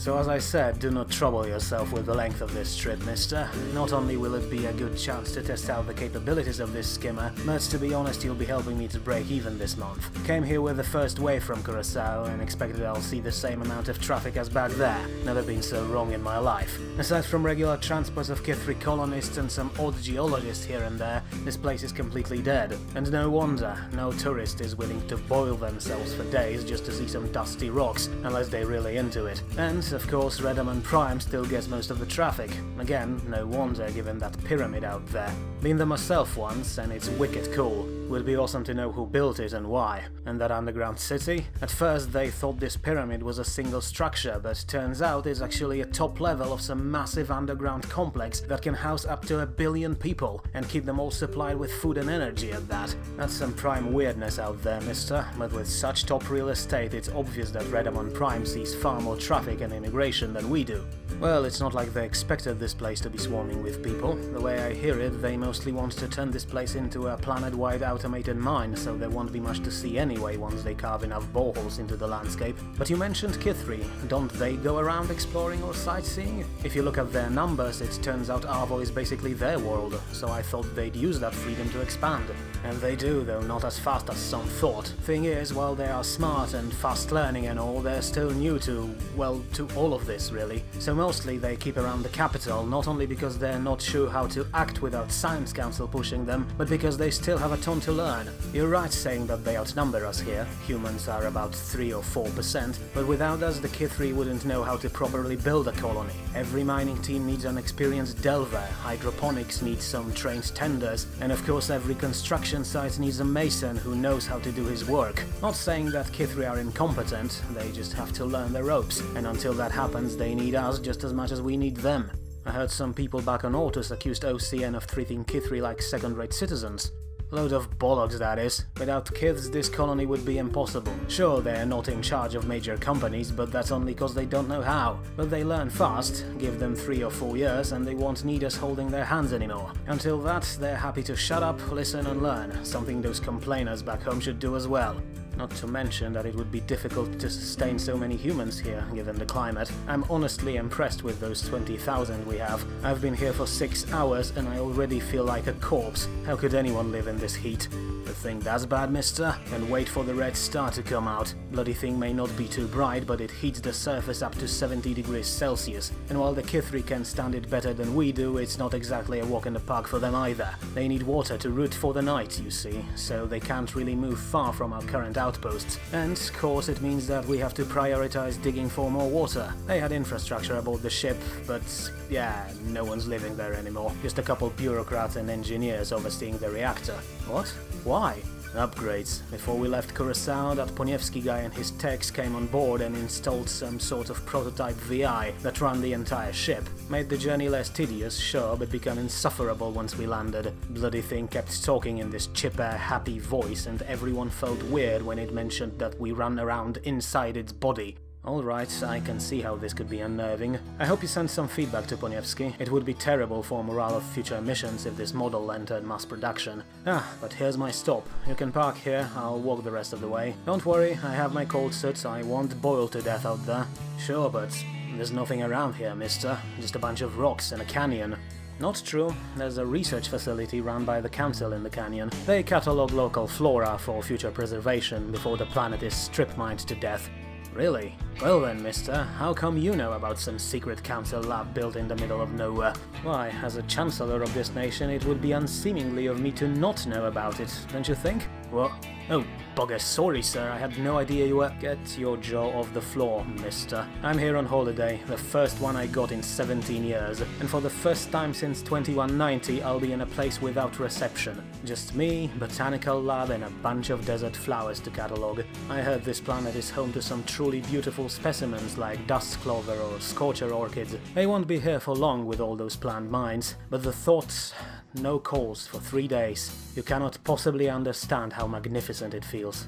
So as I said, do not trouble yourself with the length of this trip, mister. Not only will it be a good chance to test out the capabilities of this skimmer, but to be honest, you'll be helping me to break even this month. Came here with the first wave from Curacao and expected I'll see the same amount of traffic as back there. Never been so wrong in my life. Aside from regular transports of Kithri colonists and some odd geologists here and there, this place is completely dead. And no wonder, no tourist is willing to boil themselves for days just to see some dusty rocks, unless they're really into it. And, of course, Redamon Prime still gets most of the traffic. Again, no wonder given that pyramid out there. Been there myself once, and it's wicked cool. Would be awesome to know who built it and why. And that underground city? At first they thought this pyramid was a single structure, but turns out it's actually a top level of some massive underground complex that can house up to 1 billion people, and keep them all supplied with food and energy at that. That's some prime weirdness out there, mister, but with such top real estate it's obvious that Redamon Prime sees far more traffic and immigration than we do. Well, it's not like they expected this place to be swarming with people. The way I hear it, they mostly want to turn this place into a planet-wide automated mine, so there won't be much to see anyway once they carve enough boreholes into the landscape. But you mentioned Kithri. Don't they go around exploring or sightseeing? If you look at their numbers, it turns out Arvo is basically their world, so I thought they'd use that freedom to expand. And they do, though not as fast as some thought. Thing is, while they are smart and fast learning and all, they're still new to, well, to all of this really. So mostly they keep around the capital, not only because they're not sure how to act without Science Council pushing them, but because they still have a ton to learn. You're right saying that they outnumber us here. Humans are about 3 or 4%, but without us the Kithri wouldn't know how to properly build a colony. Every mining team needs an experienced delver, hydroponics needs some trained tenders, and of course every construction site needs a mason who knows how to do his work. Not saying that Kithri are incompetent, they just have to learn the ropes, and until that happens they need us just as much as we need them. I heard some people back on Ortus accused OCN of treating Kithri like second-rate citizens. Load of bollocks, that is. Without Kiths, this colony would be impossible. Sure, they're not in charge of major companies, but that's only cause they don't know how. But they learn fast, give them 3 or 4 years, and they won't need us holding their hands anymore. Until that, they're happy to shut up, listen and learn, something those complainers back home should do as well. Not to mention that it would be difficult to sustain so many humans here, given the climate. I'm honestly impressed with those 20,000 we have. I've been here for 6 hours and I already feel like a corpse. How could anyone live in this heat? You think that's bad, mister? Then wait for the red star to come out. Bloody thing may not be too bright, but it heats the surface up to 70 degrees Celsius. And while the Kithri can stand it better than we do, it's not exactly a walk in the park for them either. They need water to root for the night, you see, so they can't really move far from our current outposts. And, of course, it means that we have to prioritize digging for more water. They had infrastructure aboard the ship, but yeah, no one's living there anymore. Just a couple bureaucrats and engineers overseeing the reactor. What? Why? Upgrades. Before we left Curacao, that Poniewski guy and his techs came on board and installed some sort of prototype VI that ran the entire ship. Made the journey less tedious, sure, but became insufferable once we landed. Bloody thing kept talking in this chipper, happy voice, and everyone felt weird when it mentioned that we ran around inside its body. Alright, I can see how this could be unnerving. I hope you send some feedback to Poniewski. It would be terrible for morale of future missions if this model entered mass production. But here's my stop. You can park here, I'll walk the rest of the way. Don't worry, I have my cold suit, I won't boil to death out there. Sure, but there's nothing around here, mister. Just a bunch of rocks and a canyon. Not true. There's a research facility run by the council in the canyon. They catalog local flora for future preservation before the planet is strip-mined to death. Really? Well then, mister, how come you know about some secret council lab built in the middle of nowhere? Why, as a chancellor of this nation, it would be unseemly of me to not know about it, don't you think? What? Oh, bugger, sorry sir, I had no idea you were— Get your jaw off the floor, mister. I'm here on holiday, the first one I got in 17 years, and for the first time since 2190 I'll be in a place without reception. Just me, botanical lab, and a bunch of desert flowers to catalogue. I heard this planet is home to some truly beautiful specimens like dust clover or scorcher orchids. They won't be here for long with all those planned mines, but the thoughts— no calls for 3 days. You cannot possibly understand how magnificent it feels.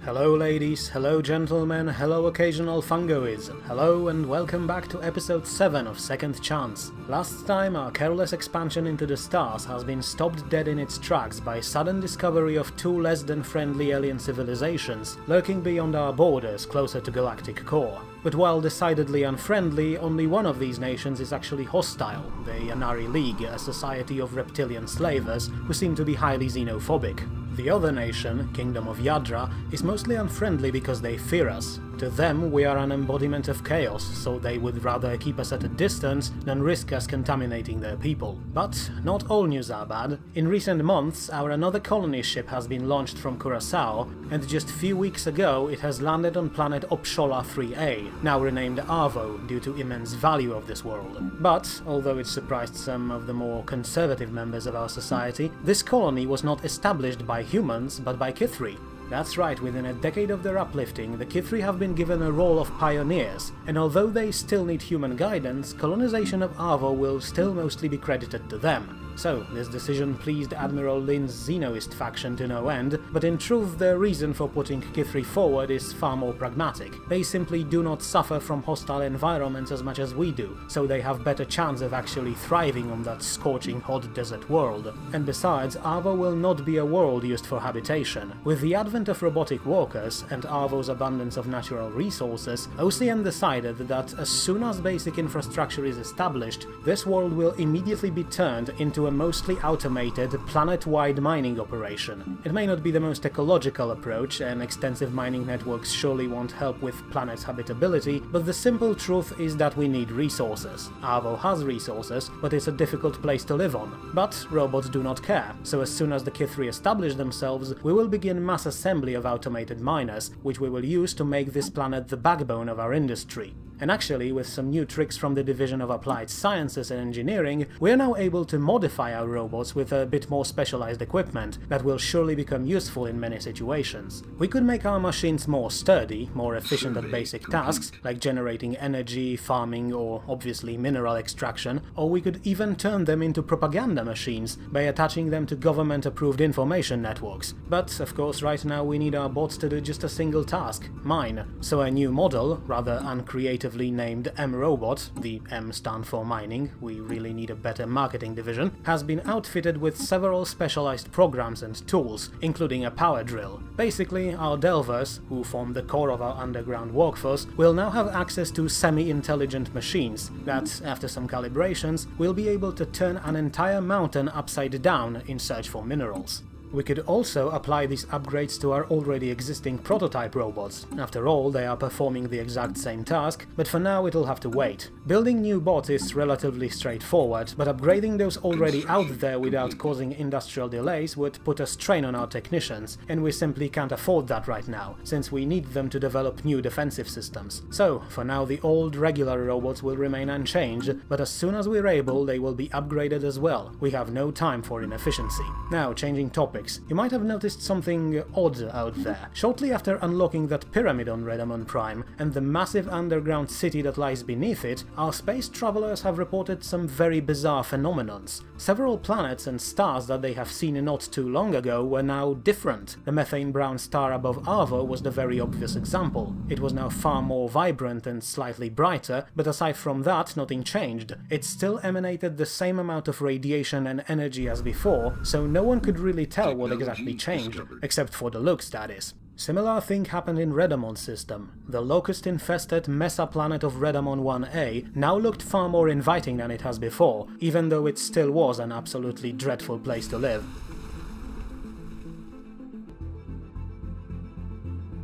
Hello ladies, hello gentlemen, hello occasional fungoids, hello and welcome back to episode 7 of Second Chance. Last time our careless expansion into the stars has been stopped dead in its tracks by sudden discovery of two less than friendly alien civilizations lurking beyond our borders closer to galactic core. But while decidedly unfriendly, only one of these nations is actually hostile, the Yanari League, a society of reptilian slavers who seem to be highly xenophobic. The other nation, Kingdom of Yadra, is mostly unfriendly because they fear us. To them, we are an embodiment of chaos, so they would rather keep us at a distance than risk us contaminating their people. But not all news are bad. In recent months, our another colony ship has been launched from Curaçao, and just few weeks ago it has landed on planet Opshola 3A, now renamed Arvo due to immense value of this world. But, although it surprised some of the more conservative members of our society, this colony was not established by humans, but by Kithri. That's right, within a decade of their uplifting, the Kithri have been given a role of pioneers, and although they still need human guidance, colonization of Arvo will still mostly be credited to them. So, this decision pleased Admiral Lin's Xenoist faction to no end, but in truth their reason for putting Kithri forward is far more pragmatic. They simply do not suffer from hostile environments as much as we do, so they have better chance of actually thriving on that scorching hot desert world. And besides, Arvo will not be a world used for habitation. With the advent of robotic walkers and Arvo's abundance of natural resources, OCN decided that as soon as basic infrastructure is established, this world will immediately be turned into a mostly automated, planet-wide mining operation. It may not be the most ecological approach, and extensive mining networks surely won't help with planet's habitability, but the simple truth is that we need resources. Arvo has resources, but it's a difficult place to live on. But robots do not care, so as soon as the Kithri establish themselves, we will begin mass assembly of automated miners, which we will use to make this planet the backbone of our industry. And actually, with some new tricks from the Division of Applied Sciences and Engineering, we are now able to modify our robots with a bit more specialized equipment that will surely become useful in many situations. We could make our machines more sturdy, more efficient at basic tasks, like generating energy, farming, or obviously mineral extraction, or we could even turn them into propaganda machines by attaching them to government-approved information networks. But, of course, right now we need our bots to do just a single task, mine. So a new model, rather uncreative named M-Robot, the M stand for mining, we really need a better marketing division, has been outfitted with several specialized programs and tools, including a power drill. Basically, our delvers, who form the core of our underground workforce, will now have access to semi-intelligent machines that, after some calibrations, will be able to turn an entire mountain upside down in search for minerals. We could also apply these upgrades to our already existing prototype robots. After all, they are performing the exact same task, but for now it'll have to wait. Building new bots is relatively straightforward, but upgrading those already out there without causing industrial delays would put a strain on our technicians, and we simply can't afford that right now, since we need them to develop new defensive systems. So, for now the old regular robots will remain unchanged, but as soon as we're able they will be upgraded as well. We have no time for inefficiency. Now, changing topics. You might have noticed something odd out there. Shortly after unlocking that pyramid on Redamon Prime, and the massive underground city that lies beneath it, our space travelers have reported some very bizarre phenomenons. Several planets and stars that they have seen not too long ago were now different. The methane-brown star above Arvo was the very obvious example. It was now far more vibrant and slightly brighter, but aside from that, nothing changed. It still emanated the same amount of radiation and energy as before, so no one could really tell what exactly changed, except for the looks, that is. Similar thing happened in Redamon's system. The locust-infested Mesa planet of Redamon 1A now looked far more inviting than it has before, even though it still was an absolutely dreadful place to live.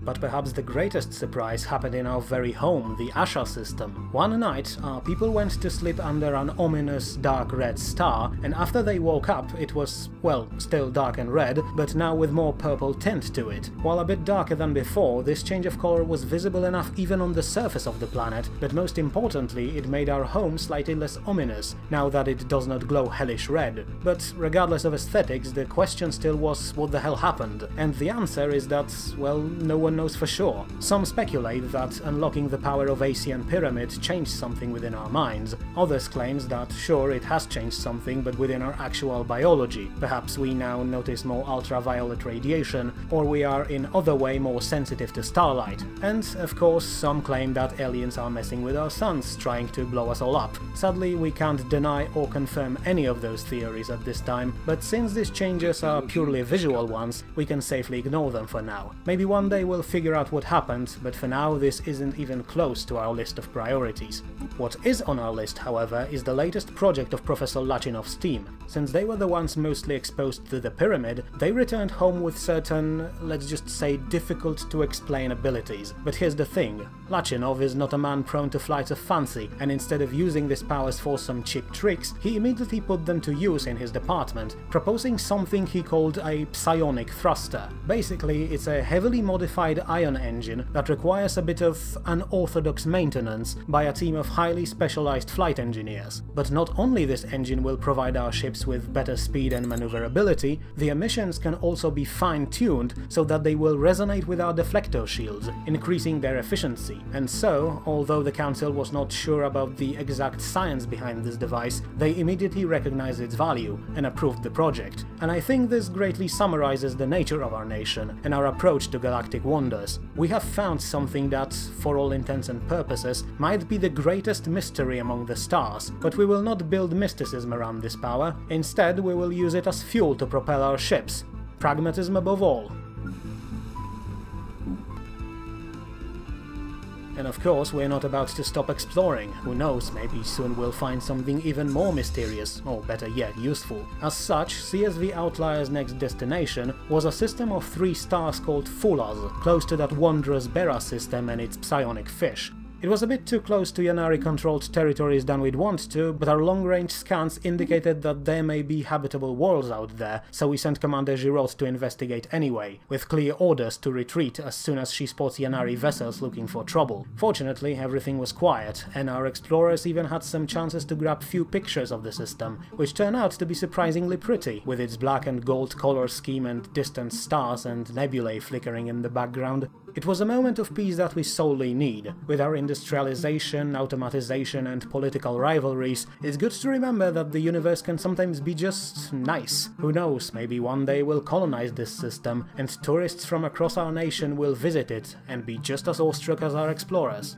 But perhaps the greatest surprise happened in our very home, the Asha system. One night, our people went to sleep under an ominous dark red star, and after they woke up it was, well, still dark and red, but now with more purple tint to it. While a bit darker than before, this change of color was visible enough even on the surface of the planet, but most importantly, it made our home slightly less ominous, now that it does not glow hellish red. But regardless of aesthetics, the question still was what the hell happened, and the answer is that, well, no one one knows for sure. Some speculate that unlocking the power of Asian Pyramid changed something within our minds. Others claim that sure, it has changed something, but within our actual biology. Perhaps we now notice more ultraviolet radiation, or we are in other way more sensitive to starlight. And, of course, some claim that aliens are messing with our suns, trying to blow us all up. Sadly, we can't deny or confirm any of those theories at this time, but since these changes are purely visual ones, we can safely ignore them for now. Maybe one day we'll figure out what happened, but for now this isn't even close to our list of priorities. What is on our list, however, is the latest project of Professor Lachinov's team. Since they were the ones mostly exposed to the pyramid, they returned home with certain, let's just say, difficult to explain abilities. But here's the thing, Lachinov is not a man prone to flights of fancy, and instead of using these powers for some cheap tricks, he immediately put them to use in his department, proposing something he called a Psionic Thruster. Basically, it's a heavily modified ion engine that requires a bit of unorthodox maintenance by a team of highly specialized flight engineers. But not only this engine will provide our ships with better speed and maneuverability, the emissions can also be fine-tuned so that they will resonate with our deflector shields, increasing their efficiency. And so, although the Council was not sure about the exact science behind this device, they immediately recognized its value and approved the project. And I think this greatly summarizes the nature of our nation and our approach to galactic wonders. We have found something that, for all intents and purposes, might be the greatest mystery among the stars, but we will not build mysticism around this power. Instead, we will use it as fuel to propel our ships. Pragmatism above all. And of course, we're not about to stop exploring. Who knows, maybe soon we'll find something even more mysterious, or better yet, useful. As such, CSV Outlier's next destination was a system of 3 stars called Fulas, close to that wondrous Bera system and its psionic fish. It was a bit too close to Yanari-controlled territories than we'd want to, but our long-range scans indicated that there may be habitable worlds out there, so we sent Commander Giraud to investigate anyway, with clear orders to retreat as soon as she spots Yanari vessels looking for trouble. Fortunately, everything was quiet, and our explorers even had some chances to grab few pictures of the system, which turned out to be surprisingly pretty, with its black and gold color scheme and distant stars and nebulae flickering in the background. It was a moment of peace that we sorely need. With our industrialization, automatization and political rivalries, it's good to remember that the universe can sometimes be just nice. Who knows, maybe one day we'll colonize this system, and tourists from across our nation will visit it and be just as awestruck as our explorers.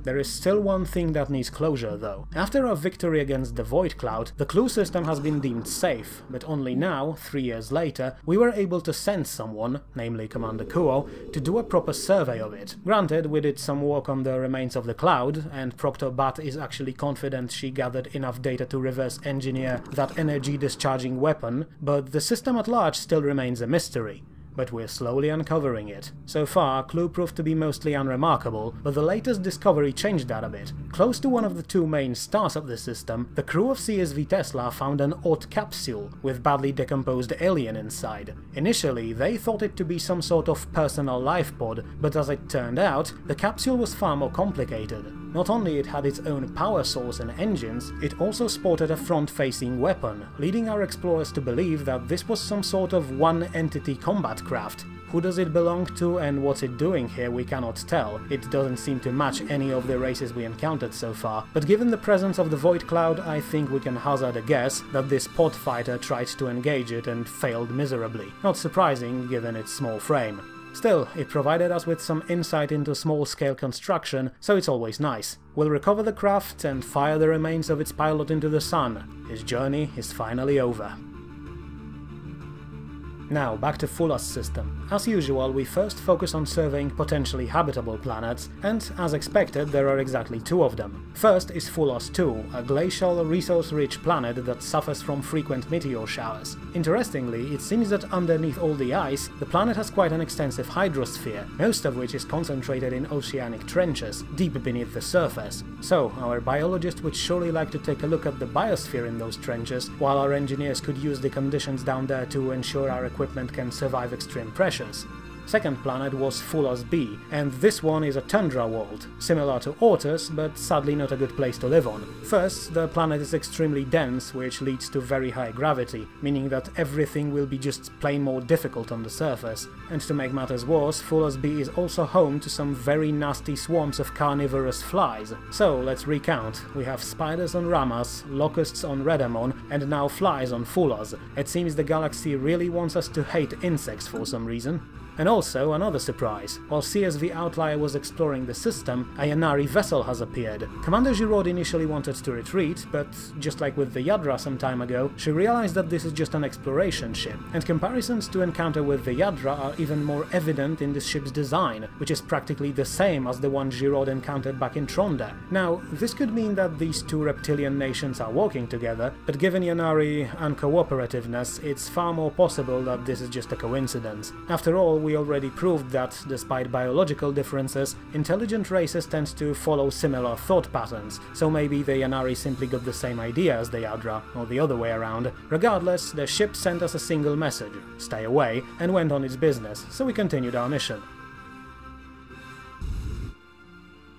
There is still one thing that needs closure though. After our victory against the Void Cloud, the clue system has been deemed safe, but only now, 3 years later, we were able to send someone, namely Commander Kuo, to do a proper survey of it. Granted, we did some work on the remains of the cloud, and Proctor Bat is actually confident she gathered enough data to reverse engineer that energy-discharging weapon, but the system at large still remains a mystery. But we're slowly uncovering it. So far, Clue proved to be mostly unremarkable, but the latest discovery changed that a bit. Close to one of the 2 main stars of the system, the crew of CSV Tesla found an odd capsule with badly decomposed alien inside. Initially, they thought it to be some sort of personal life pod, but as it turned out, the capsule was far more complicated. Not only it had its own power source and engines, it also sported a front-facing weapon, leading our explorers to believe that this was some sort of one-entity combat craft. Who does it belong to and what's it doing here we cannot tell. It doesn't seem to match any of the races we encountered so far, but given the presence of the Void Cloud, I think we can hazard a guess that this pod fighter tried to engage it and failed miserably. Not surprising given its small frame. Still, it provided us with some insight into small-scale construction, so it's always nice. We'll recover the craft and fire the remains of its pilot into the sun. His journey is finally over. Now, back to Fulas' system. As usual, we first focus on surveying potentially habitable planets, and as expected, there are exactly 2 of them. First is Fulas 2, a glacial, resource-rich planet that suffers from frequent meteor showers. Interestingly, it seems that underneath all the ice, the planet has quite an extensive hydrosphere, most of which is concentrated in oceanic trenches, deep beneath the surface. So, our biologist would surely like to take a look at the biosphere in those trenches, while our engineers could use the conditions down there to ensure our equipment can survive extreme pressures. Second planet was Fulos B, and this one is a tundra world, similar to Ortus, but sadly not a good place to live on. First, the planet is extremely dense, which leads to very high gravity, meaning that everything will be just plain more difficult on the surface. And to make matters worse, Fulos B is also home to some very nasty swarms of carnivorous flies. So let's recount. We have spiders on Ramas, locusts on Redamon, and now flies on Fulos. It seems the galaxy really wants us to hate insects for some reason. And also, another surprise. While CSV Outlier was exploring the system, a Yanari vessel has appeared. Commander Giraud initially wanted to retreat, but just like with the Yadra some time ago, she realized that this is just an exploration ship, and comparisons to encounter with the Yadra are even more evident in this ship's design, which is practically the same as the one Giraud encountered back in Tronda. Now, this could mean that these two reptilian nations are working together, but given Yanari uncooperativeness, it's far more possible that this is just a coincidence. After all, we already proved that, despite biological differences, intelligent races tend to follow similar thought patterns, so maybe the Yanari simply got the same idea as the Yadra, or the other way around. Regardless, the ship sent us a single message, stay away, and went on its business, so we continued our mission.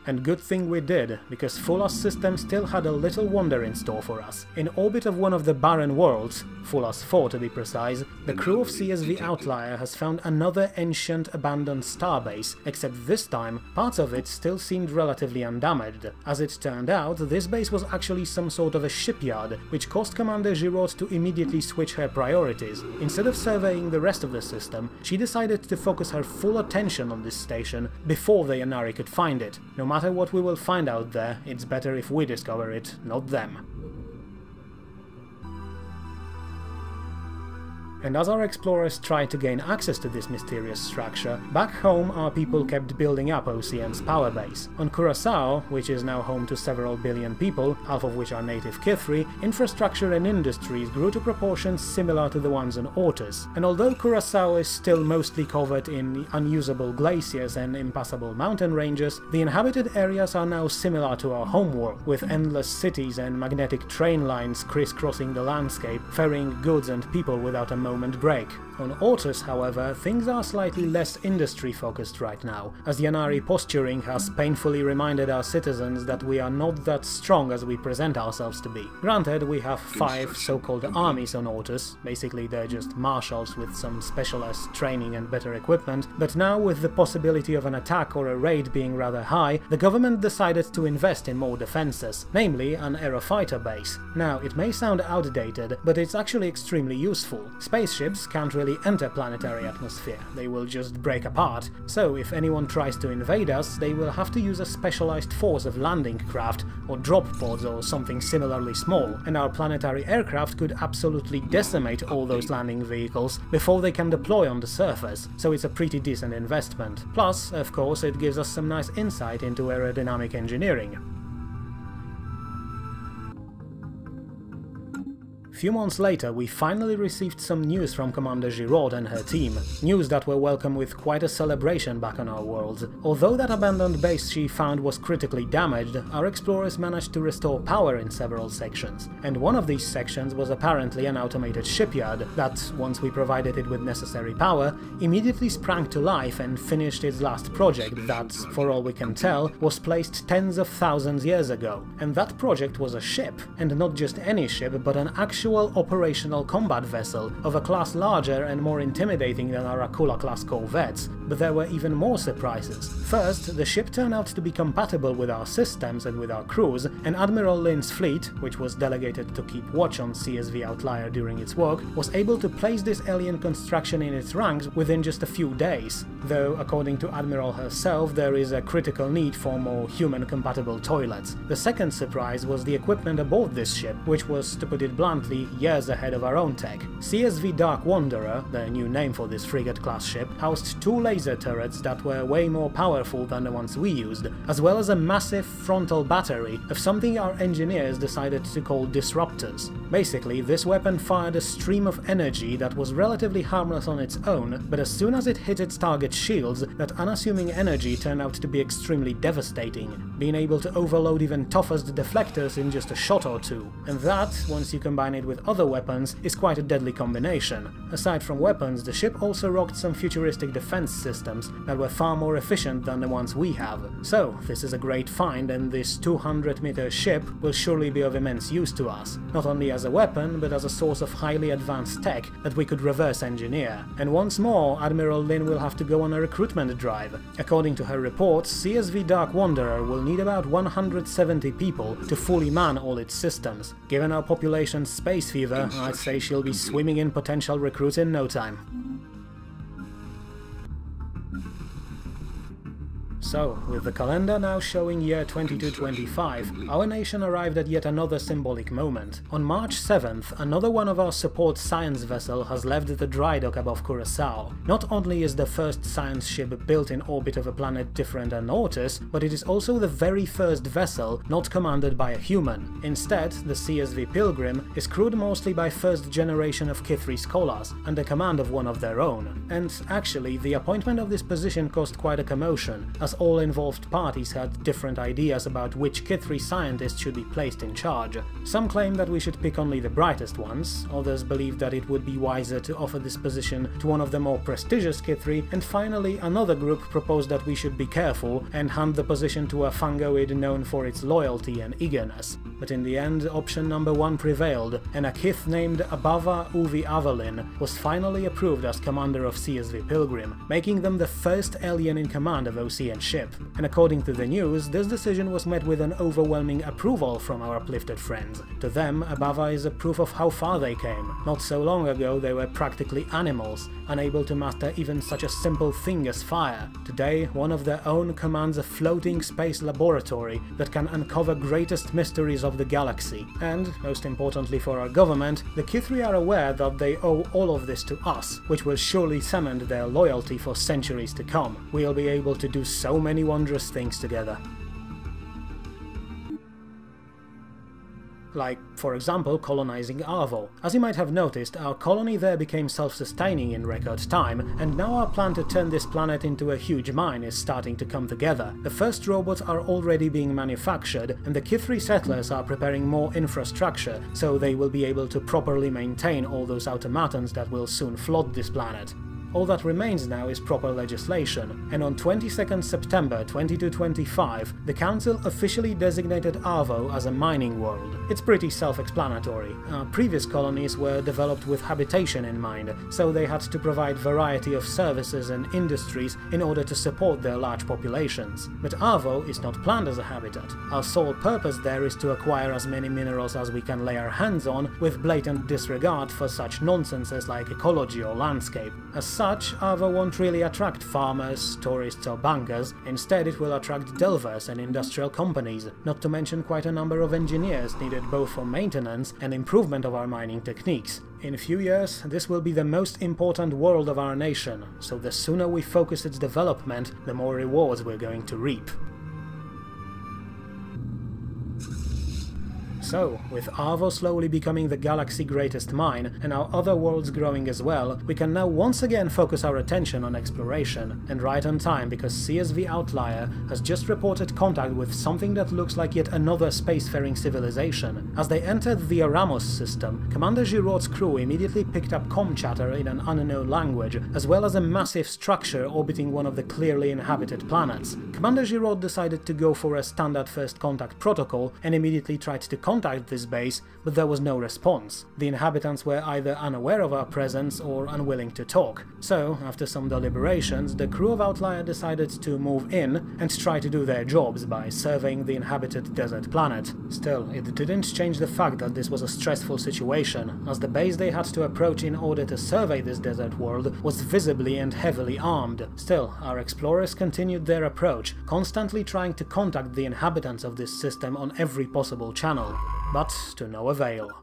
And good thing we did, because Fulos system still had a little wonder in store for us. In orbit of one of the barren worlds, Fulos 4 to be precise, the crew of CSV Outlier has found another ancient abandoned starbase, except this time, parts of it still seemed relatively undamaged. As it turned out, this base was actually some sort of a shipyard, which caused Commander Giraud to immediately switch her priorities. Instead of surveying the rest of the system, she decided to focus her full attention on this station before the Yanari could find it. No matter what we will find out there, it's better if we discover it, not them. And as our explorers tried to gain access to this mysterious structure, back home our people kept building up OCN's power base. On Curaçao, which is now home to several billion people, half of which are native Kithri, infrastructure and industries grew to proportions similar to the ones on Ortus. And although Curaçao is still mostly covered in unusable glaciers and impassable mountain ranges, the inhabited areas are now similar to our homeworld, with endless cities and magnetic train lines crisscrossing the landscape, ferrying goods and people without a moment break. On Ortus, however, things are slightly less industry-focused right now, as Yanari posturing has painfully reminded our citizens that we are not that strong as we present ourselves to be. Granted, we have 5 so-called armies on Ortus, basically they're just marshals with some specialized training and better equipment, but now with the possibility of an attack or a raid being rather high, the government decided to invest in more defenses, namely an aerofighter base. Now, it may sound outdated, but it's actually extremely useful. Spaceships can't really enter planetary atmosphere, they will just break apart, so if anyone tries to invade us, they will have to use a specialized force of landing craft, or drop pods or something similarly small, and our planetary aircraft could absolutely decimate all those landing vehicles before they can deploy on the surface, so it's a pretty decent investment. Plus, of course, it gives us some nice insight into aerodynamic engineering. A few months later, we finally received some news from Commander Giraud and her team, news that were welcomed with quite a celebration back on our worlds. Although that abandoned base she found was critically damaged, our explorers managed to restore power in several sections, and one of these sections was apparently an automated shipyard that, once we provided it with necessary power, immediately sprang to life and finished its last project that, for all we can tell, was placed tens of thousands years ago. And that project was a ship, and not just any ship, but an actual operational combat vessel of a class larger and more intimidating than our Akula-class corvettes. But there were even more surprises. First, the ship turned out to be compatible with our systems and with our crews, and Admiral Lin's fleet, which was delegated to keep watch on CSV Outlier during its work, was able to place this alien construction in its ranks within just a few days, though according to Admiral herself there is a critical need for more human-compatible toilets. The second surprise was the equipment aboard this ship, which was, to put it bluntly, years ahead of our own tech. CSV Dark Wanderer, the new name for this frigate-class ship, housed 2 laser turrets that were way more powerful than the ones we used, as well as a massive frontal battery of something our engineers decided to call disruptors. Basically, this weapon fired a stream of energy that was relatively harmless on its own, but as soon as it hit its target's shields, that unassuming energy turned out to be extremely devastating, being able to overload even toughest deflectors in just a shot or two. And that, once you combine it combine it with other weapons is quite a deadly combination. Aside from weapons, the ship also rocked some futuristic defense systems that were far more efficient than the ones we have. So, this is a great find, and this 200-meter ship will surely be of immense use to us, not only as a weapon, but as a source of highly advanced tech that we could reverse engineer. And once more, Admiral Lin will have to go on a recruitment drive. According to her reports, CSV Dark Wanderer will need about 170 people to fully man all its systems. Given our population's space fever, I'd say she'll be swimming in potential recruits in no time. So, with the calendar now showing year 2225, our nation arrived at yet another symbolic moment. On March 7th, another one of our support science vessel has left the dry dock above Curaçao. Not only is the first science ship built in orbit of a planet different than Ortus, but it is also the very first vessel not commanded by a human. Instead, the CSV Pilgrim is crewed mostly by first generation of Kithri scholars, under command of one of their own. And actually, the appointment of this position caused quite a commotion, as all involved parties had different ideas about which Kithri scientists should be placed in charge. Some claim that we should pick only the brightest ones, others believe that it would be wiser to offer this position to one of the more prestigious Kithri, and finally another group proposed that we should be careful and hand the position to a fungoid known for its loyalty and eagerness. But in the end, option number 1 prevailed, and a Kith named Abava Uvi Avalin was finally approved as commander of CSV Pilgrim, making them the first alien in command of OCN ship. And according to the news, this decision was met with an overwhelming approval from our uplifted friends. To them, Abava is a proof of how far they came. Not so long ago they were practically animals, unable to master even such a simple thing as fire. Today, one of their own commands a floating space laboratory that can uncover greatest mysteries of the galaxy. And, most importantly for our government, the Kithri are aware that they owe all of this to us, which will surely cement their loyalty for centuries to come. We'll be able to do so many wondrous things together. Like, for example, colonizing Arvo. As you might have noticed, our colony there became self-sustaining in record time, and now our plan to turn this planet into a huge mine is starting to come together. The first robots are already being manufactured, and the Kithri settlers are preparing more infrastructure, so they will be able to properly maintain all those automatons that will soon flood this planet. All that remains now is proper legislation, and on 22nd September 2225, the Council officially designated Arvo as a mining world. It's pretty self-explanatory. Our previous colonies were developed with habitation in mind, so they had to provide variety of services and industries in order to support their large populations. But Arvo is not planned as a habitat. Our sole purpose there is to acquire as many minerals as we can lay our hands on, with blatant disregard for such nonsenses like ecology or landscape. As such, Arvo won't really attract farmers, tourists or bankers. Instead, it will attract delvers and industrial companies, not to mention quite a number of engineers needed both for maintenance and improvement of our mining techniques. In a few years, this will be the most important world of our nation, so the sooner we focus its development, the more rewards we're going to reap. So, with Arvo slowly becoming the galaxy's greatest mine, and our other worlds growing as well, we can now once again focus our attention on exploration, and right on time because CSV Outlier has just reported contact with something that looks like yet another spacefaring civilization. As they entered the Aramos system, Commander Giraud's crew immediately picked up comm chatter in an unknown language, as well as a massive structure orbiting one of the clearly inhabited planets. Commander Giraud decided to go for a standard first contact protocol and immediately tried to contact this base, but there was no response. The inhabitants were either unaware of our presence or unwilling to talk. So, after some deliberations, the crew of Outlier decided to move in and try to do their jobs by surveying the inhabited desert planet. Still, it didn't change the fact that this was a stressful situation, as the base they had to approach in order to survey this desert world was visibly and heavily armed. Still, our explorers continued their approach, constantly trying to contact the inhabitants of this system on every possible channel. But to no avail.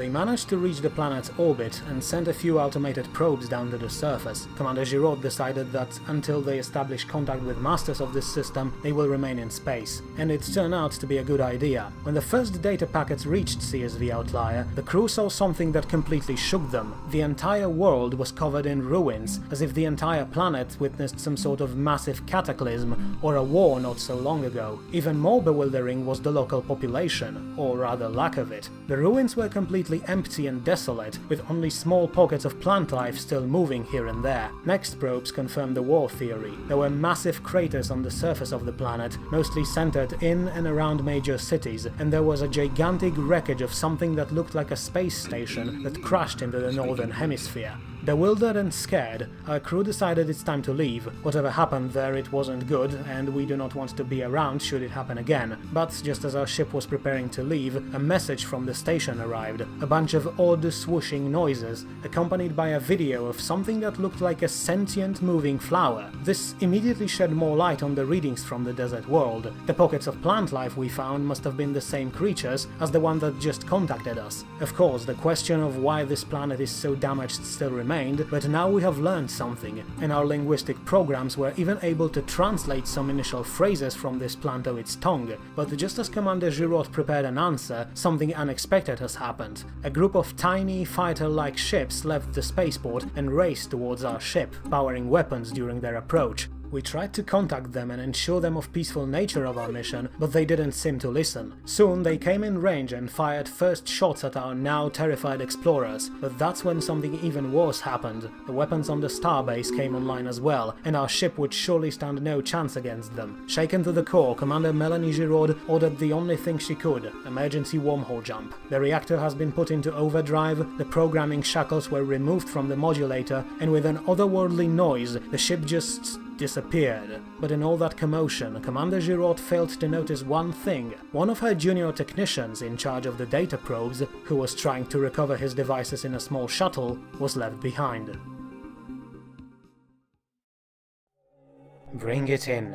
They managed to reach the planet's orbit and sent a few automated probes down to the surface. Commander Giraud decided that until they establish contact with masters of this system, they will remain in space. And it turned out to be a good idea. When the first data packets reached CSV Outlier, the crew saw something that completely shook them. The entire world was covered in ruins, as if the entire planet witnessed some sort of massive cataclysm or a war not so long ago. Even more bewildering was the local population, or rather lack of it. The ruins were completely empty and desolate, with only small pockets of plant life still moving here and there. Next probes confirmed the war theory. There were massive craters on the surface of the planet, mostly centered in and around major cities, and there was a gigantic wreckage of something that looked like a space station that crashed into the northern hemisphere. Bewildered and scared, our crew decided it's time to leave. Whatever happened there, it wasn't good, and we do not want to be around should it happen again. But just as our ship was preparing to leave, a message from the station arrived. A bunch of odd swooshing noises, accompanied by a video of something that looked like a sentient moving flower. This immediately shed more light on the readings from the desert world. The pockets of plant life we found must have been the same creatures as the one that just contacted us. Of course, the question of why this planet is so damaged still remains, but now we have learned something, and our linguistic programs were even able to translate some initial phrases from this plantoid's tongue. But just as Commander Giraud prepared an answer, something unexpected has happened. A group of tiny, fighter-like ships left the spaceport and raced towards our ship, powering weapons during their approach. We tried to contact them and ensure them of peaceful nature of our mission, but they didn't seem to listen. Soon they came in range and fired first shots at our now terrified explorers, but that's when something even worse happened. The weapons on the starbase came online as well, and our ship would surely stand no chance against them. Shaken to the core, Commander Melanie Giraud ordered the only thing she could: emergency wormhole jump. The reactor has been put into overdrive, the programming shackles were removed from the modulator, and with an otherworldly noise, the ship just disappeared. But in all that commotion, Commander Giraud failed to notice one thing. One of her junior technicians in charge of the data probes, who was trying to recover his devices in a small shuttle, was left behind. Bring it in.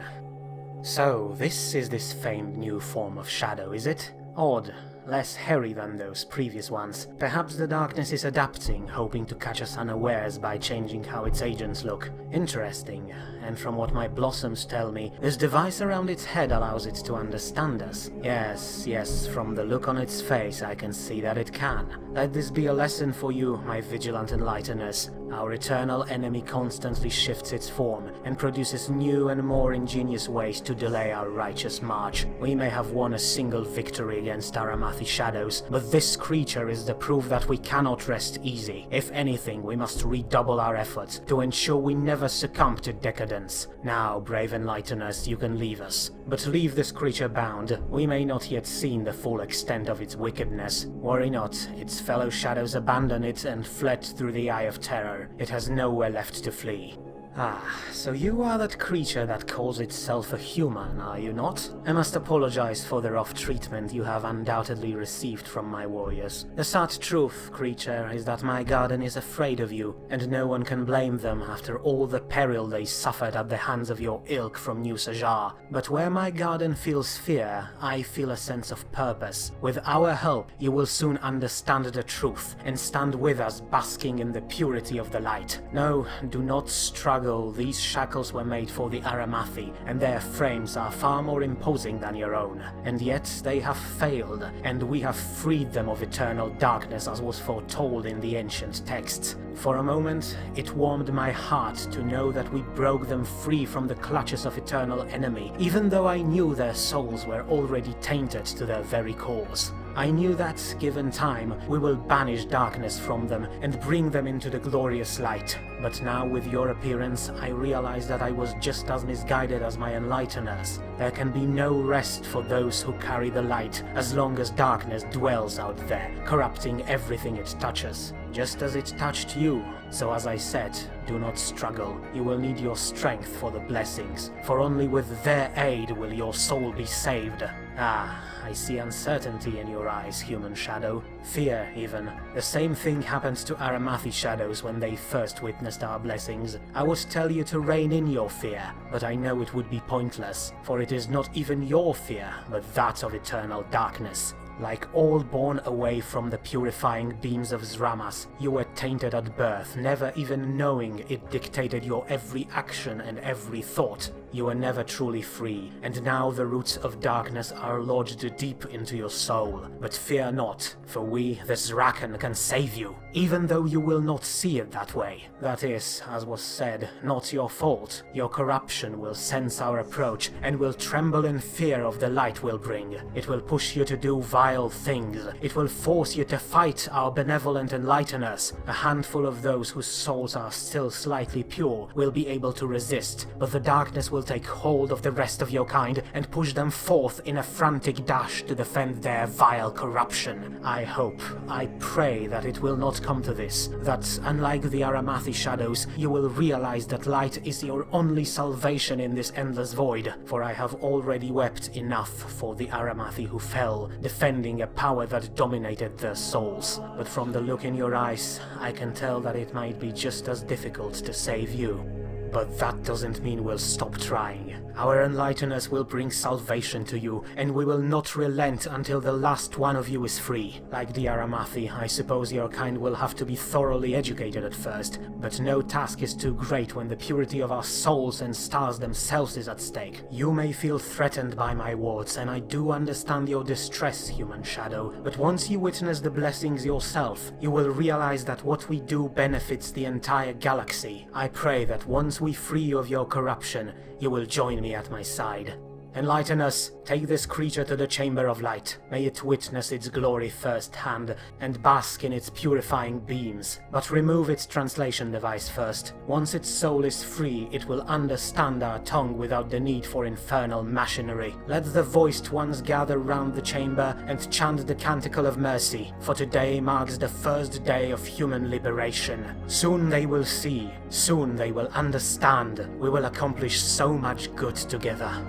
So, this is this famed new form of shadow, is it? Odd. Less hairy than those previous ones. Perhaps the darkness is adapting, hoping to catch us unawares by changing how its agents look. Interesting, and from what my blossoms tell me, this device around its head allows it to understand us. Yes, from the look on its face I can see that it can. Let this be a lesson for you, my vigilant enlighteners. Our eternal enemy constantly shifts its form, and produces new and more ingenious ways to delay our righteous march. We may have won a single victory against Aramathi shadows, but this creature is the proof that we cannot rest easy. If anything, we must redouble our efforts to ensure we never succumb to decadence. Now, brave enlighteners, you can leave us. But leave this creature bound. We may not yet seen the full extent of its wickedness. Worry not, its fellow shadows abandoned it and fled through the Eye of Terror. It has nowhere left to flee. Ah, so you are that creature that calls itself a human, are you not? I must apologize for the rough treatment you have undoubtedly received from my warriors. The sad truth, creature, is that my garden is afraid of you, and no one can blame them after all the peril they suffered at the hands of your ilk from New Sajar. But where my garden feels fear, I feel a sense of purpose. With our help, you will soon understand the truth, and stand with us basking in the purity of the light. No, do not struggle. These shackles were made for the Aramathi, and their frames are far more imposing than your own. And yet they have failed, and we have freed them of eternal darkness as was foretold in the ancient texts. For a moment, it warmed my heart to know that we broke them free from the clutches of eternal enemy, even though I knew their souls were already tainted to their very cores. I knew that, given time, we will banish darkness from them and bring them into the glorious light. But now, with your appearance, I realize that I was just as misguided as my enlighteners. There can be no rest for those who carry the light, as long as darkness dwells out there, corrupting everything it touches. Just as it touched you. So as I said, do not struggle. You will need your strength for the blessings, for only with their aid will your soul be saved. Ah, I see uncertainty in your eyes, human shadow. Fear, even. The same thing happened to Aramathi shadows when they first witnessed our blessings. I would tell you to rein in your fear, but I know it would be pointless, for it is not even your fear, but that of eternal darkness. Like all born away from the purifying beams of Zramas, you were tainted at birth, never even knowing it dictated your every action and every thought. You were never truly free, and now the roots of darkness are lodged deep into your soul. But fear not, for we, the Zrakan, can save you, even though you will not see it that way. That is, as was said, not your fault. Your corruption will sense our approach, and will tremble in fear of the light we'll bring. It will push you to do vile things. It will force you to fight our benevolent enlighteners. A handful of those whose souls are still slightly pure will be able to resist, but the darkness will take hold of the rest of your kind and push them forth in a frantic dash to defend their vile corruption. I hope, I pray that it will not come to this, that unlike the Aramathi shadows, you will realize that light is your only salvation in this endless void, for I have already wept enough for the Aramathi who fell, defending a power that dominated their souls. But from the look in your eyes, I can tell that it might be just as difficult to save you. But that doesn't mean we'll stop trying. Our enlighteners will bring salvation to you, and we will not relent until the last one of you is free. Like the Aramathi, I suppose your kind will have to be thoroughly educated at first, but no task is too great when the purity of our souls and stars themselves is at stake. You may feel threatened by my words, and I do understand your distress, human shadow, but once you witness the blessings yourself, you will realize that what we do benefits the entire galaxy. I pray that once we free you of your corruption, you will join me at my side. Enlighten us, take this creature to the Chamber of Light. May it witness its glory firsthand, and bask in its purifying beams. But remove its translation device first. Once its soul is free, it will understand our tongue without the need for infernal machinery. Let the voiced ones gather round the chamber and chant the Canticle of Mercy, for today marks the first day of human liberation. Soon they will see, soon they will understand. We will accomplish so much good together.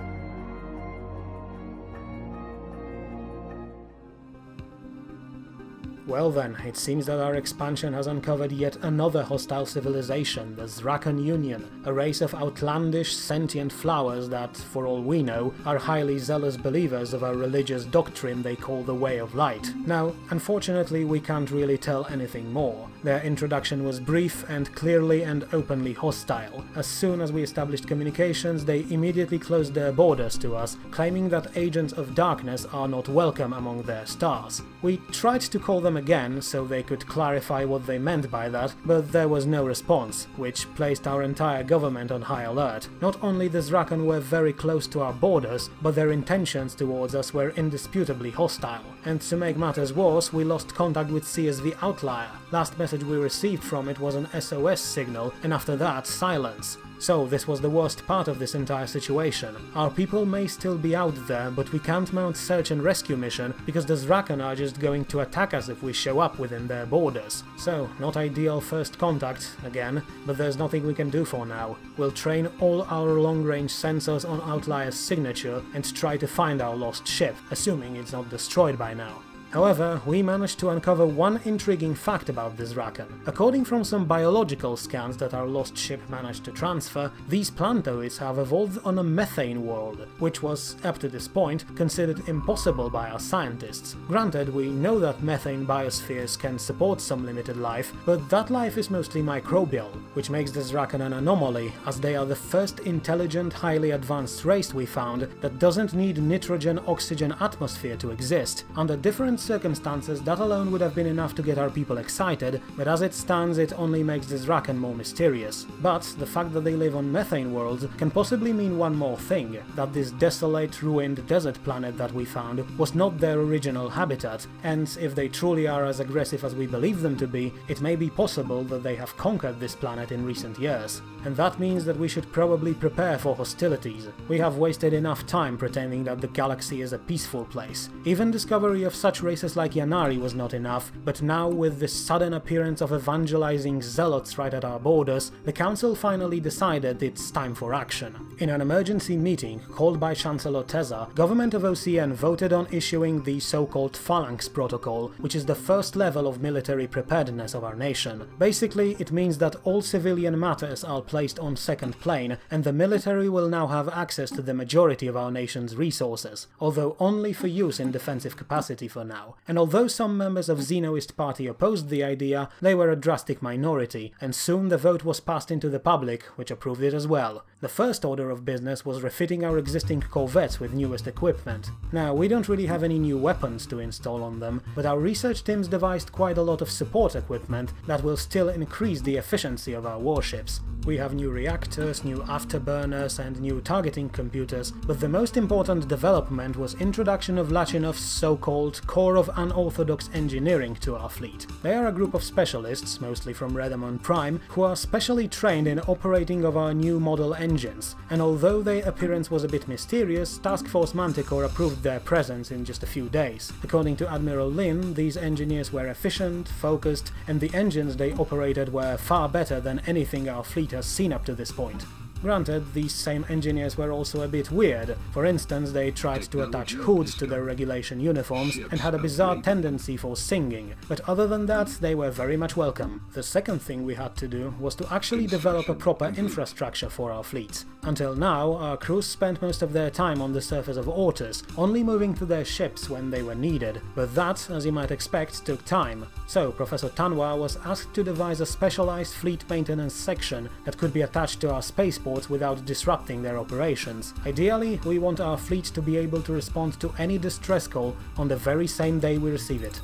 Well then, it seems that our expansion has uncovered yet another hostile civilization, the Zrakan Union, a race of outlandish, sentient flowers that, for all we know, are highly zealous believers of a religious doctrine they call the Way of Light. Now, unfortunately, we can't really tell anything more. Their introduction was brief and clearly and openly hostile. As soon as we established communications, they immediately closed their borders to us, claiming that agents of darkness are not welcome among their stars. We tried to call them again so they could clarify what they meant by that, but there was no response, which placed our entire government on high alert. Not only the Zrakan were very close to our borders, but their intentions towards us were indisputably hostile. And to make matters worse, we lost contact with CSV Outlier. Last message we received from it was an SOS signal, and after that, silence. So this was the worst part of this entire situation. Our people may still be out there, but we can't mount search and rescue mission because the Zrakan are just going to attack us if we show up within their borders. So, not ideal first contact, again, but there's nothing we can do for now. We'll train all our long-range sensors on Outlier's signature and try to find our lost ship, assuming it's not destroyed by now. However, we managed to uncover one intriguing fact about the Zrakan. According from some biological scans that our lost ship managed to transfer, these plantoids have evolved on a methane world, which was, up to this point, considered impossible by our scientists. Granted, we know that methane biospheres can support some limited life, but that life is mostly microbial, which makes the Zrakan an anomaly, as they are the first intelligent, highly advanced race we found that doesn't need nitrogen-oxygen atmosphere to exist. Under different circumstances, that alone would have been enough to get our people excited, but as it stands, it only makes the Zrakan more mysterious. But the fact that they live on methane worlds can possibly mean one more thing, that this desolate, ruined desert planet that we found was not their original habitat, and if they truly are as aggressive as we believe them to be, it may be possible that they have conquered this planet in recent years. And that means that we should probably prepare for hostilities. We have wasted enough time pretending that the galaxy is a peaceful place. Even discovery of such races like Yanari was not enough, but now with the sudden appearance of evangelizing zealots right at our borders, the Council finally decided it's time for action. In an emergency meeting called by Chancellor Teza, government of OCN voted on issuing the so-called Phalanx Protocol, which is the first level of military preparedness of our nation. Basically, it means that all civilian matters are placed on second plane, and the military will now have access to the majority of our nation's resources, although only for use in defensive capacity for now. now, and although some members of Xenoist Party opposed the idea, they were a drastic minority, and soon the vote was passed into the public, which approved it as well. The first order of business was refitting our existing corvettes with newest equipment. Now, we don't really have any new weapons to install on them, but our research teams devised quite a lot of support equipment that will still increase the efficiency of our warships. We have new reactors, new afterburners and new targeting computers, but the most important development was introduction of Lachinov's so-called Corps of Unorthodox Engineering to our fleet. They are a group of specialists, mostly from Redamon Prime, who are specially trained in operating of our new model engines, and although their appearance was a bit mysterious, Task Force Manticore approved their presence in just a few days. According to Admiral Lin, these engineers were efficient, focused, and the engines they operated were far better than anything our fleet has seen up to this point. Granted, these same engineers were also a bit weird. For instance, they tried to attach hoods to their regulation uniforms and had a bizarre tendency for singing, but other than that, they were very much welcome. The second thing we had to do was to actually develop a proper infrastructure for our fleets. Until now, our crews spent most of their time on the surface of Ortus, only moving to their ships when they were needed, but that, as you might expect, took time. So, Professor Tanwa was asked to devise a specialized fleet maintenance section that could be attached to our spaceports without disrupting their operations. Ideally, we want our fleet to be able to respond to any distress call on the very same day we receive it.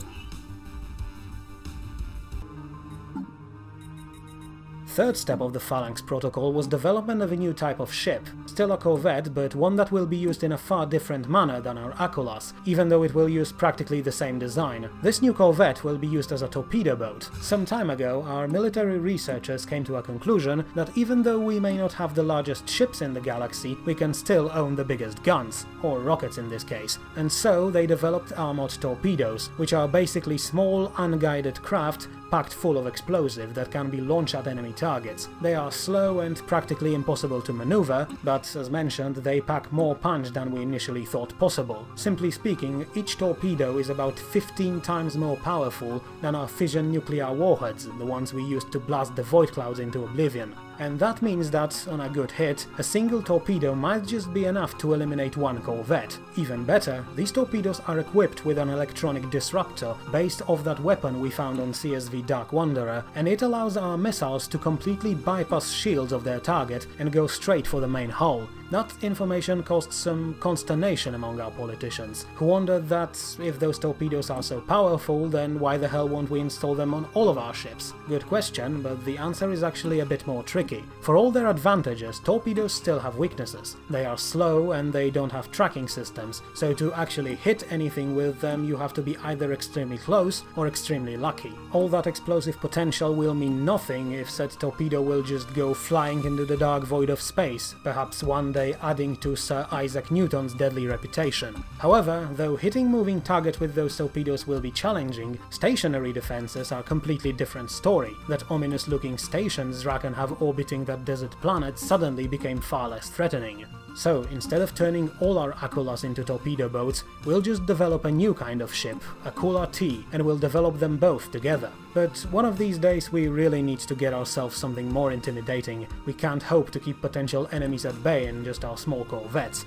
Third step of the Phalanx Protocol was development of a new type of ship. Still a corvette, but one that will be used in a far different manner than our Akulas, even though it will use practically the same design. This new corvette will be used as a torpedo boat. Some time ago, our military researchers came to a conclusion that even though we may not have the largest ships in the galaxy, we can still own the biggest guns, or rockets in this case. And so they developed AlphaMod torpedoes, which are basically small, unguided craft packed full of explosive that can be launched at enemy targets. They are slow and practically impossible to maneuver, but as mentioned, they pack more punch than we initially thought possible. Simply speaking, each torpedo is about 15 times more powerful than our fission nuclear warheads, the ones we used to blast the void clouds into oblivion. And that means that, on a good hit, a single torpedo might just be enough to eliminate one corvette. Even better, these torpedoes are equipped with an electronic disruptor based off that weapon we found on CSV Dark Wanderer, and it allows our missiles to completely bypass shields of their target and go straight for the main hull. That information caused some consternation among our politicians, who wondered that if those torpedoes are so powerful, then why the hell won't we install them on all of our ships? Good question, but the answer is actually a bit more tricky. For all their advantages, torpedoes still have weaknesses. They are slow and they don't have tracking systems, so to actually hit anything with them you have to be either extremely close or extremely lucky. All that explosive potential will mean nothing if said torpedo will just go flying into the dark void of space, perhaps one day adding to Sir Isaac Newton's deadly reputation. However, though hitting moving target with those torpedoes will be challenging, stationary defenses are a completely different story. That ominous-looking station Zraken have orbiting that desert planet suddenly became far less threatening. So, instead of turning all our Akulas into torpedo boats, we'll just develop a new kind of ship, Akula T, and we'll develop them both together. But one of these days we really need to get ourselves something more intimidating. We can't hope to keep potential enemies at bay in just our small corvettes.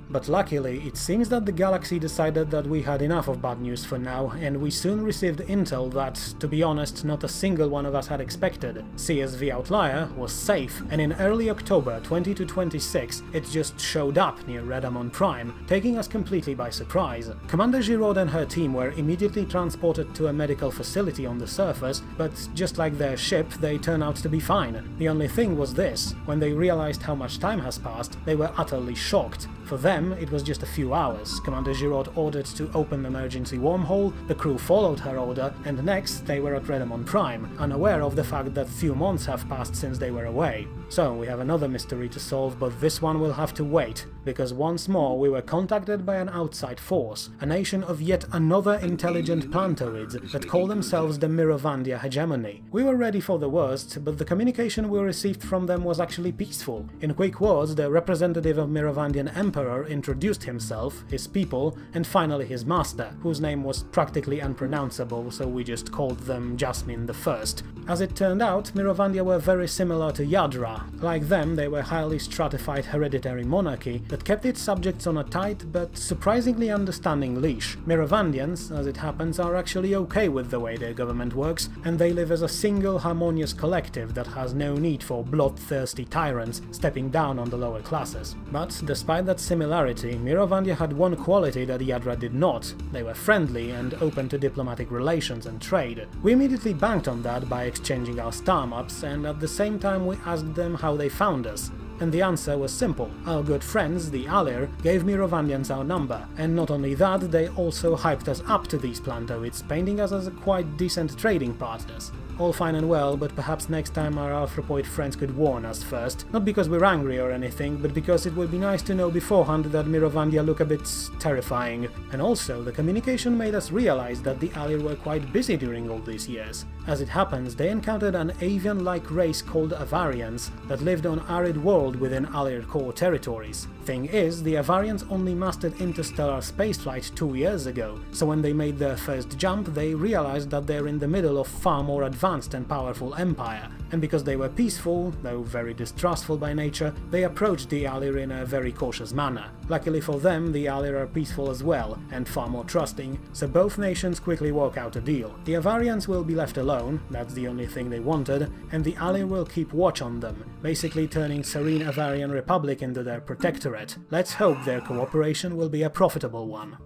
But luckily, it seems that the galaxy decided that we had enough of bad news for now, and we soon received intel that, to be honest, not a single one of us had expected. CSV Outlier was safe, and in early October 2026, it just showed up near Redamon Prime, taking us completely by surprise. Commander Giraud and her team were immediately transported to a medical facility on the surface, but just like their ship, they turned out to be fine. The only thing was this: when they realized how much time has passed, they were utterly shocked. For them, it was just a few hours. Commander Giraud ordered to open the emergency wormhole, the crew followed her order, and next they were at Redamon Prime, unaware of the fact that few months have passed since they were away. So we have another mystery to solve, but this one will have to wait, because once more we were contacted by an outside force, a nation of yet another intelligent plantoids that call themselves the Mirovandia Hegemony. We were ready for the worst, but the communication we received from them was actually peaceful. In quick words, the representative of Mirovandian Emperor introduced himself, his people, and finally his master, whose name was practically unpronounceable, so we just called them Jasmine the First. As it turned out, Mirovandia were very similar to Yadra, Like them, they were a highly stratified hereditary monarchy that kept its subjects on a tight but surprisingly understanding leash. Miravandians, as it happens, are actually okay with the way their government works, and they live as a single harmonious collective that has no need for bloodthirsty tyrants stepping down on the lower classes. But despite that similarity, Miravandia had one quality that Yadra did not. They were friendly and open to diplomatic relations and trade. We immediately banked on that by exchanging our star maps, and at the same time we asked them how they found us. And the answer was simple. Our good friends, the Alir, gave Miravandians our number, and not only that, they also hyped us up to these planetoids, painting us as quite decent trading partners. All fine and well, but perhaps next time our anthropoid friends could warn us first. Not because we're angry or anything, but because it would be nice to know beforehand that Miravandia look a bit terrifying. And also, the communication made us realize that the Alir were quite busy during all these years. As it happens, they encountered an avian-like race called Avarians that lived on arid world within Alir core territories. Thing is, the Avarians only mastered interstellar spaceflight 2 years ago, so when they made their first jump, they realized that they're in the middle of far more advanced and powerful empire, and because they were peaceful, though very distrustful by nature, they approached the Alir in a very cautious manner. Luckily for them, the Alir are peaceful as well, and far more trusting, so both nations quickly work out a deal. The Avarians will be left alone, that's the only thing they wanted, and the Alir will keep watch on them, basically turning Serene Avarian Republic into their protectorate. Let's hope their cooperation will be a profitable one.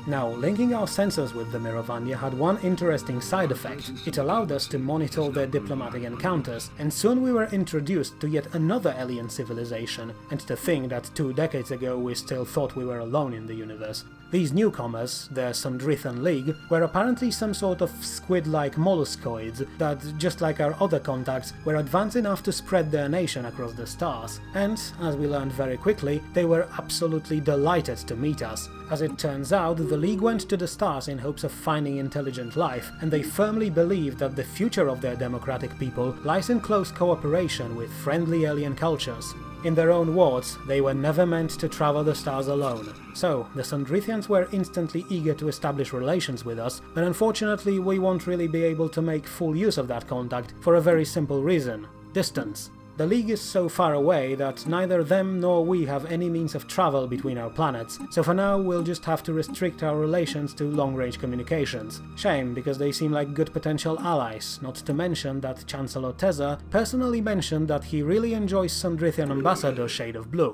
Now, linking our sensors with the Miravandia had one interesting side effect. It allowed us to monitor their diplomatic encounters, and soon we were introduced to yet another alien civilization, and to think that 2 decades ago we still thought we were alone in the universe. These newcomers, the Sundrithan League, were apparently some sort of squid-like molluscoids that, just like our other contacts, were advanced enough to spread their nation across the stars, and, as we learned very quickly, they were absolutely delighted to meet us. As it turns out, the League went to the stars in hopes of finding intelligent life, and they firmly believed that the future of their democratic people lies in close cooperation with friendly alien cultures. In their own words, they were never meant to travel the stars alone. So, the Sundrithians were instantly eager to establish relations with us, but unfortunately we won't really be able to make full use of that contact for a very simple reason: distance. The League is so far away that neither them nor we have any means of travel between our planets, so for now we'll just have to restrict our relations to long-range communications. Shame, because they seem like good potential allies, not to mention that Chancellor Teza personally mentioned that he really enjoys Sundrithian Ambassador shade of blue.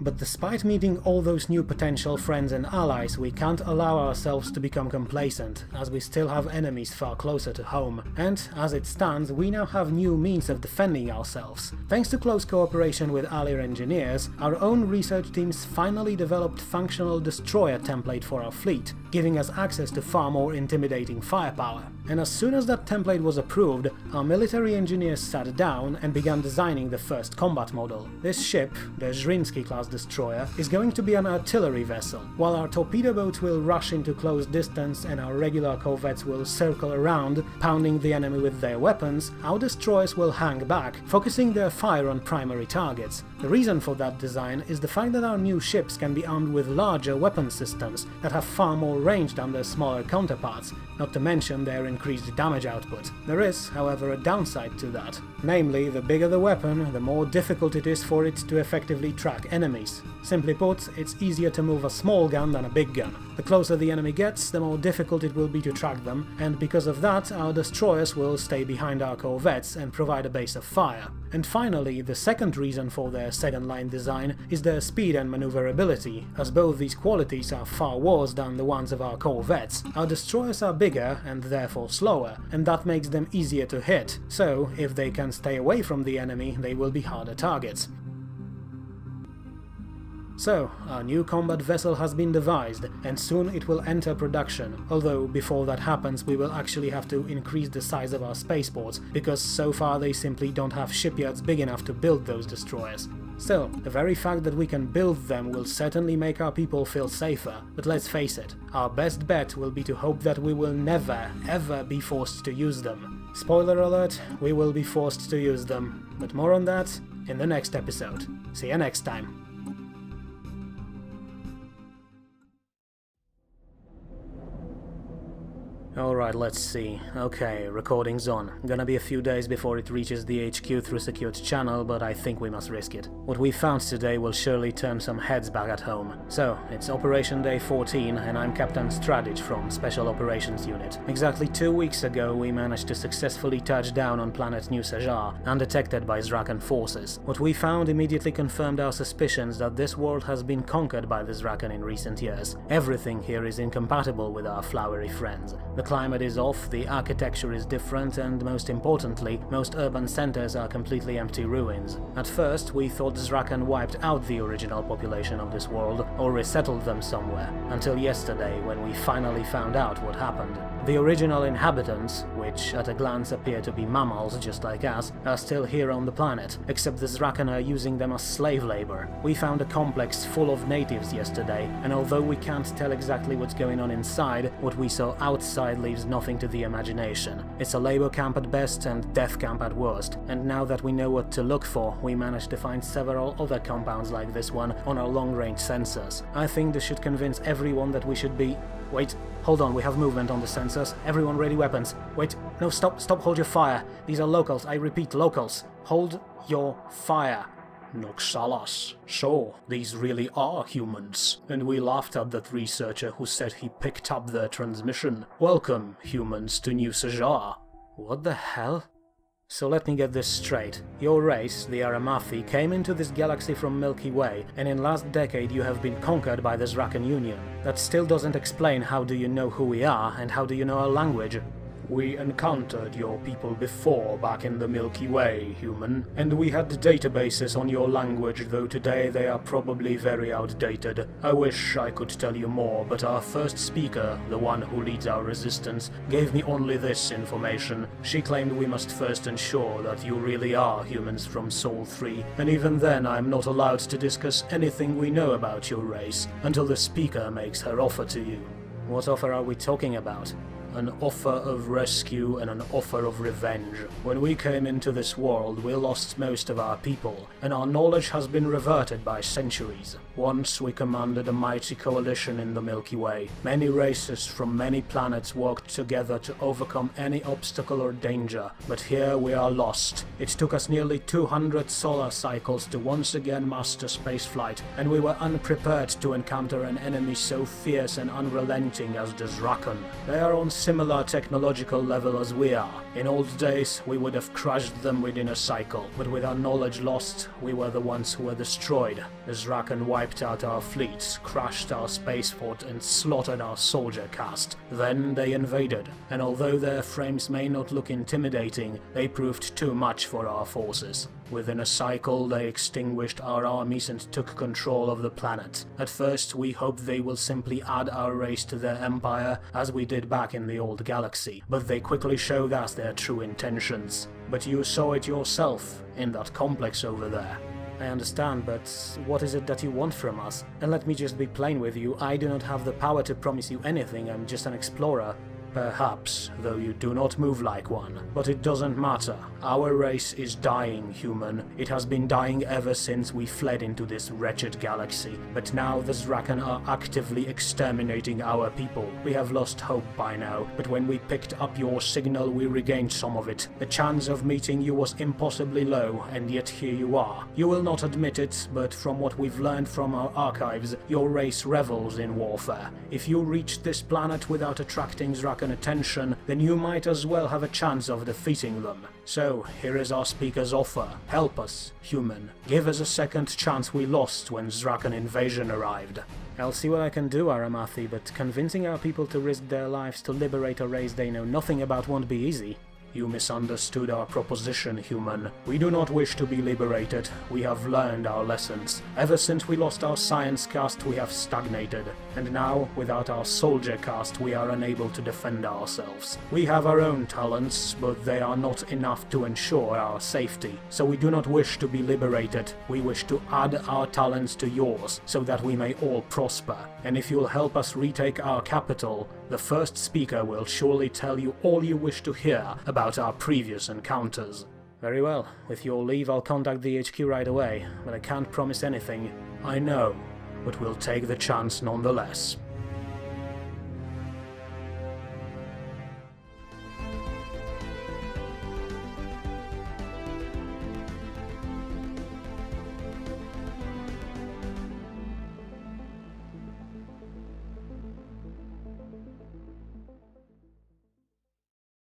But despite meeting all those new potential friends and allies, we can't allow ourselves to become complacent, as we still have enemies far closer to home, and, as it stands, we now have new means of defending ourselves. Thanks to close cooperation with Alir engineers, our own research teams finally developed functional destroyer template for our fleet, giving us access to far more intimidating firepower. And as soon as that template was approved, our military engineers sat down and began designing the first combat model. This ship, the Zhrinsky-class destroyer, is going to be an artillery vessel. While our torpedo boats will rush into close distance and our regular corvettes will circle around, pounding the enemy with their weapons, our destroyers will hang back, focusing their fire on primary targets. The reason for that design is the fact that our new ships can be armed with larger weapon systems that have far more range than their smaller counterparts, not to mention their increased damage output. There is, however, a downside to that. Namely, the bigger the weapon, the more difficult it is for it to effectively track enemies. Simply put, it's easier to move a small gun than a big gun. The closer the enemy gets, the more difficult it will be to track them, and because of that, our destroyers will stay behind our corvettes and provide a base of fire. And finally, the second reason for their second-line design is their speed and maneuverability, as both these qualities are far worse than the ones of our corvettes. Our destroyers are bigger and therefore slower, and that makes them easier to hit, so if they can stay away from the enemy, they will be harder targets. So, our new combat vessel has been devised, and soon it will enter production, although before that happens we will actually have to increase the size of our spaceports, because so far they simply don't have shipyards big enough to build those destroyers. Still, the very fact that we can build them will certainly make our people feel safer, but let's face it, our best bet will be to hope that we will never, ever be forced to use them. Spoiler alert, we will be forced to use them, but more on that in the next episode. See you next time. Alright, let's see. Okay, recording's on. Gonna be a few days before it reaches the HQ through secured channel, but I think we must risk it. What we found today will surely turn some heads back at home. So, it's Operation Day 14, and I'm Captain Stradich from Special Operations Unit. Exactly 2 weeks ago, we managed to successfully touch down on planet New Sajar, undetected by Zrakan forces. What we found immediately confirmed our suspicions that this world has been conquered by the Zrakan in recent years. Everything here is incompatible with our flowery friends. The climate is off, the architecture is different, and most importantly, most urban centers are completely empty ruins. At first, we thought Zrakan wiped out the original population of this world, or resettled them somewhere, until yesterday when we finally found out what happened. The original inhabitants, which at a glance appear to be mammals just like us, are still here on the planet, except the Zrakan are using them as slave labor. We found a complex full of natives yesterday, and although we can't tell exactly what's going on inside, what we saw outside leaves nothing to the imagination. It's a labor camp at best and death camp at worst, and now that we know what to look for, we managed to find several other compounds like this one on our long-range sensors. I think this should convince everyone that we should be... Wait, hold on, we have movement on the sensors. Everyone ready weapons. Wait, no, stop, hold your fire. These are locals, I repeat, locals. Hold your fire. Noxalas. So, these really are humans, and we laughed at that researcher who said he picked up their transmission. Welcome, humans, to New Sajar. What the hell? So let me get this straight. Your race, the Aramathi, came into this galaxy from Milky Way, and in last decade you have been conquered by the Zrakan Union. That still doesn't explain how do you know who we are, and how do you know our language. We encountered your people before back in the Milky Way, human, and we had databases on your language, though today they are probably very outdated. I wish I could tell you more, but our first speaker, the one who leads our resistance, gave me only this information. She claimed we must first ensure that you really are humans from Sol 3, and even then I'm not allowed to discuss anything we know about your race until the speaker makes her offer to you. What offer are we talking about? An offer of rescue and an offer of revenge. When we came into this world, we lost most of our people, and our knowledge has been reverted by centuries. Once we commanded a mighty coalition in the Milky Way. Many races from many planets worked together to overcome any obstacle or danger, but here we are lost. It took us nearly 200 solar cycles to once again master spaceflight, and we were unprepared to encounter an enemy so fierce and unrelenting as the Zrakan. They are on similar technological level as we are. In old days, we would have crushed them within a cycle, but with our knowledge lost, we were the ones who were destroyed. The Zrakan wiped out our fleets, crashed our spaceport, and slaughtered our soldier caste. Then they invaded, and although their frames may not look intimidating, they proved too much for our forces. Within a cycle, they extinguished our armies and took control of the planet. At first, we hoped they will simply add our race to their empire, as we did back in the old galaxy, but they quickly showed us their true intentions. But you saw it yourself, in that complex over there. I understand, but what is it that you want from us? And let me just be plain with you, I do not have the power to promise you anything, I'm just an explorer. Perhaps, though you do not move like one. But it doesn't matter. Our race is dying, human. It has been dying ever since we fled into this wretched galaxy. But now the Zrakan are actively exterminating our people. We have lost hope by now, but when we picked up your signal we regained some of it. The chance of meeting you was impossibly low, and yet here you are. You will not admit it, but from what we've learned from our archives, your race revels in warfare. If you reach this planet without attracting Zrakan attention, then you might as well have a chance of defeating them. So, here is our speaker's offer. Help us, human. Give us a second chance we lost when Zrakan invasion arrived. I'll see what I can do, Aramathi, but convincing our people to risk their lives to liberate a race they know nothing about won't be easy. You misunderstood our proposition, human. We do not wish to be liberated. We have learned our lessons. Ever since we lost our science caste, we have stagnated. And now, without our soldier caste, we are unable to defend ourselves. We have our own talents, but they are not enough to ensure our safety. So we do not wish to be liberated. We wish to add our talents to yours, so that we may all prosper. And if you'll help us retake our capital, the first speaker will surely tell you all you wish to hear about our previous encounters. Very well. With your leave, I'll contact the HQ right away, but I can't promise anything. I know, but we'll take the chance nonetheless.